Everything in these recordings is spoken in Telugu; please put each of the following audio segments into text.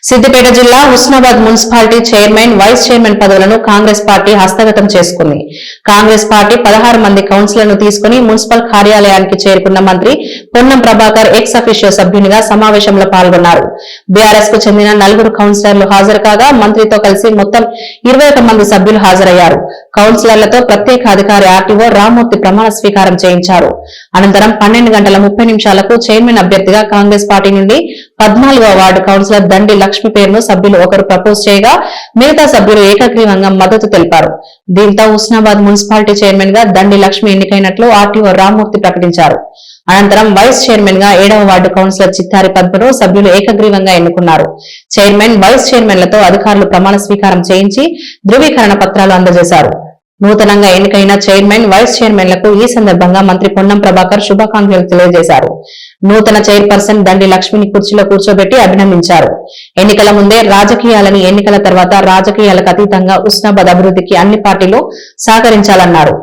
సిద్దిపేట జిల్లా Husnabad municipality chairman, vice chairman పదవులను కాంగ్రెస్ పార్టీ హస్తగతం చేసుకుంది. కాంగ్రెస్ పార్టీ 16 మంది కౌన్సిలర్లను తీసుకుని మున్సిపల్ కార్యాలయానికి చేరుకున్న మంత్రి పొన్నం ప్రభాకర్ ఎక్స్ అఫిషియో సభ్యునిగా సమావేశంలో పాల్గొన్నారు. బీఆర్ఎస్ కు చెందిన 4 కౌన్సిలర్లు హాజరు కాగా మంత్రితో కలిసి మొత్తం 21 మంది సభ్యులు హాజరయ్యారు. కౌన్సిలర్లతో ప్రత్యేక అధికారి ఆర్టీఓ రామ్మూర్తి ప్రమాణ స్వీకారం చేయించారు. అనంతరం 12:30 చైర్మన్ అభ్యర్థిగా కాంగ్రెస్ పార్టీ నుండి 14వ వార్డు కౌన్సిలర్ దండి లక్ష్మి పేరును సభ్యులు ఒకరు ప్రపోజ్ చేయగా మిగతా సభ్యులు ఏకగ్రీవంగా మద్దతు తెలిపారు. దీంతో హుస్నాబాద్ మున్సిపాలిటీ చైర్మన్ గా దండి లక్ష్మి ఎన్నికైనట్లు ఆర్టీఓ రామ్మూర్తి ప్రకటించారు. అనంతరం వైస్ చైర్మన్ గా 7వ వార్డు కౌన్సిలర్ చిత్తారి పద్మను సభ్యులు ఏకగ్రీవంగా ఎన్నుకున్నారు. చైర్మన్, వైస్ చైర్మన్లతో అధికారులు ప్రమాణ స్వీకారం చేయించి ధృవీకరణ పత్రాలు అందజేశారు. నూతనంగా ఎన్నికైన చైర్మన్, వైస్ చైర్మన్లకు ఈ సందర్భంగా మంత్రి పొన్నం ప్రభాకర్ శుభాకాంక్షలు తెలియజేశారు. నూతన చైర్పర్సన్ దండి లక్ష్మిని కుర్చీలో కూర్చోబెట్టి అభినందించారు. ఎన్నికల ముందే రాజకీయాలని, ఎన్నికల తర్వాత రాజకీయాలకు అతీతంగా హుస్నాబాద్ అభివృద్ధికి అన్ని పార్టీలు సహకరించాలన్నారు.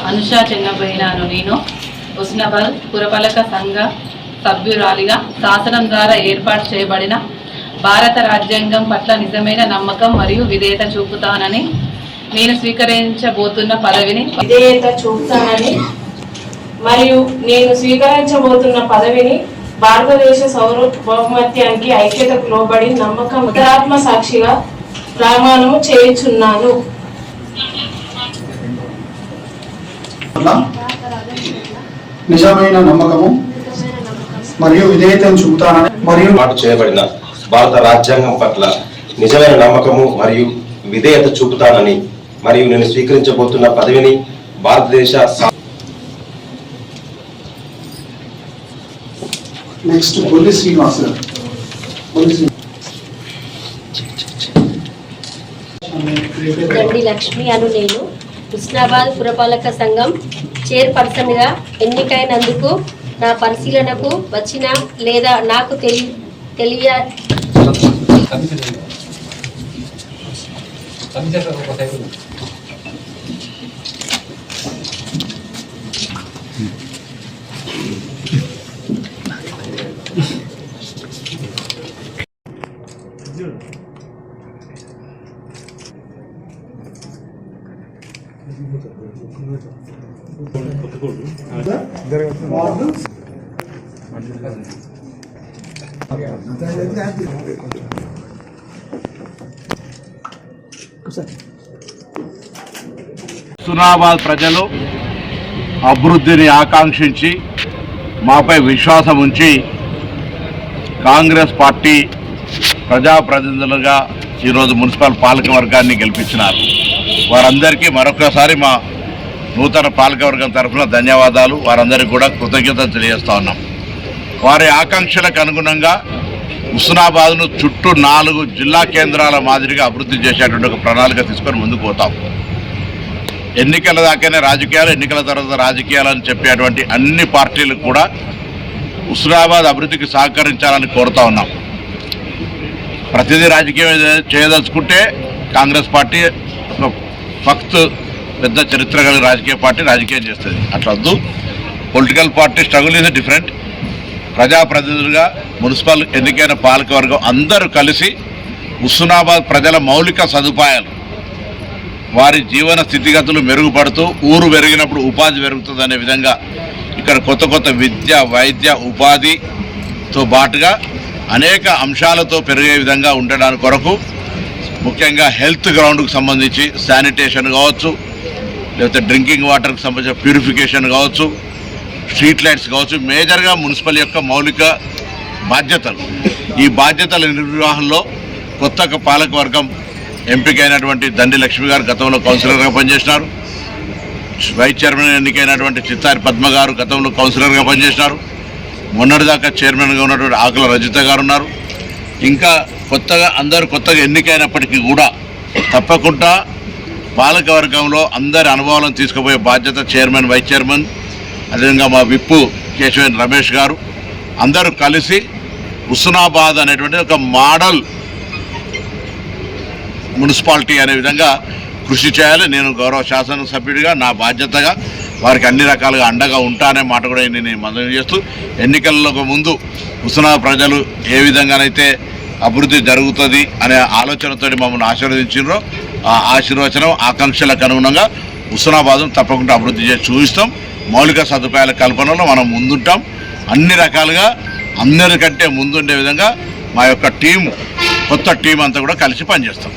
అనుషా చెన్నబోయినాను. నేను హుస్నాబాద్ పురపాలక సంఘ సభ్యురాలిగా శాసనం ద్వారా ఏర్పాటు చేయబడిన భారత రాజ్యాంగం పట్ల నిజమైన నమ్మకం మరియు విధేయత చూపుతానని నేను స్వీకరించబోతున్న పదవిని భారతదేశ సార్వభౌమత్వానికి ఐక్యతకు లోబడి నమ్మకం ఉత్తరాత్మ సాక్షిగా ప్రమాణము చేయుచున్నాను. నిజమైన నమ్మకము మరియు విధేయతను చూపుతానని మరియు చేయబడిన భారత రాజ్యాంగం పట్ల నిజమైన నమ్మకము మరియు విధేయత చూపుతానని మరియు నేను స్వీకరించబోతున్న పదవిని భారతదేశ నెక్స్ట్ పోలీస్ శ్రీనివాస్ దండి లక్ష్మి అను నేను హుస్నాబాద్ పురపాలక సంఘం చైర్పర్సన్ గా ఎన్నికైనందుకు నా పరిశీలనకు వచ్చిన లేదా నాకు తెలియ హుస్నాబాద్ ప్రజలు అభివృద్ధిని ఆకాంక్షించి మాపై విశ్వాసం ఉంచి కాంగ్రెస్ పార్టీ ప్రజాప్రతినిధులుగా ఈరోజు మున్సిపల్ పాలక వర్గాన్ని గెలిపించినారు. వారందరికీ మరొకసారి మా నూతన పాలకవర్గం తరఫున ధన్యవాదాలు, వారందరికీ కూడా కృతజ్ఞతలు తెలియజేస్తా ఉన్నాం. వారి ఆకాంక్షలకు అనుగుణంగా హుస్నాబాద్ను చుట్టూ 4 జిల్లా కేంద్రాల మాదిరిగా అభివృద్ధి చేసేటువంటి ఒక ప్రణాళిక తీసుకొని ముందుకు పోతాం. ఎన్నికల దాకానే రాజకీయాలు, ఎన్నికల తర్వాత రాజకీయాలు అని చెప్పేటువంటి అన్ని పార్టీలు కూడా హుస్నాబాద్ అభివృద్ధికి సహకరించాలని కోరుతా ఉన్నాం. ప్రతిదీ రాజకీయం చేయదలుచుకుంటే కాంగ్రెస్ పార్టీ ఫక్త్ పెద్ద చరిత్ర కలిగిన రాజకీయ పార్టీ రాజకీయం చేస్తుంది. అట్లా వద్దు. Political party struggle is different. ప్రజాప్రతినిధులుగా మున్సిపల్ ఎన్నికైన పాలకవర్గం అందరూ కలిసి హుస్నాబాద్ ప్రజల మౌలిక సదుపాయాలు, వారి జీవన స్థితిగతులు మెరుగుపడుతూ ఊరు పెరిగినప్పుడు ఉపాధి పెరుగుతుందనే విధంగా ఇక్కడ కొత్త కొత్త విద్య, వైద్య, ఉపాధితో పాటుగా అనేక అంశాలతో పెరిగే విధంగా ఉండడానికి కొరకు ముఖ్యంగా హెల్త్ గ్రౌండ్కు సంబంధించి శానిటేషన్ కావచ్చు, లేకపోతే డ్రింకింగ్ వాటర్కి సంబంధించిన ప్యూరిఫికేషన్ కావచ్చు, స్ట్రీట్ లైట్స్ కావచ్చు, మేజర్గా మున్సిపల్ యొక్క మౌలిక బాధ్యతలు. ఈ బాధ్యతల నిర్వహణలో కొత్త పాలకవర్గం ఎంపికైనటువంటి దండి లక్ష్మి గారు గతంలో కౌన్సిలర్గా పనిచేసినారు. వైస్ చైర్మన్ ఎన్నికైనటువంటి చిత్తారి పద్మ గారు గతంలో కౌన్సిలర్గా పనిచేసినారు. మొన్నటిదాకా చైర్మన్గా ఉన్నటువంటి ఆకుల రజిత గారు ఉన్నారు. ఇంకా అందరూ కొత్తగా ఎన్నికైనప్పటికీ కూడా తప్పకుండా పాలకవర్గంలో అందరి అనుభవాలను తీసుకుపోయే బాధ్యత చైర్మన్, వైస్ చైర్మన్, అదేవిధంగా మా విప్పు కేశవేన్ రమేష్ గారు అందరూ కలిసి హుస్నాబాద్ అనేటువంటి ఒక మోడల్ మున్సిపాలిటీ అనే విధంగా కృషి చేయాలి. నేను గౌరవ శాసనసభ్యుడిగా నా బాధ్యతగా వారికి అన్ని రకాలుగా అండగా ఉంటానే మాట కూడా నేను మనవి చేస్తూ, ఎన్నికలకు ముందు హుస్నాబాద్ ప్రజలు ఏ విధంగానైతే అభివృద్ధి జరుగుతుంది అనే ఆలోచనతో మమ్మల్ని ఆశీర్వదించారో ఆ ఆశీర్వచనం ఆకాంక్షలకు అనుగుణంగా హుస్నాబాద్ను తప్పకుండా అభివృద్ధి చేసి చూపిస్తాం. మౌలిక సదుపాయాల కల్పనలో మనం ముందుంటాం. అన్ని రకాలుగా అందరికంటే ముందుండే విధంగా మా యొక్క కొత్త టీం అంతా కూడా కలిసి పనిచేస్తాం.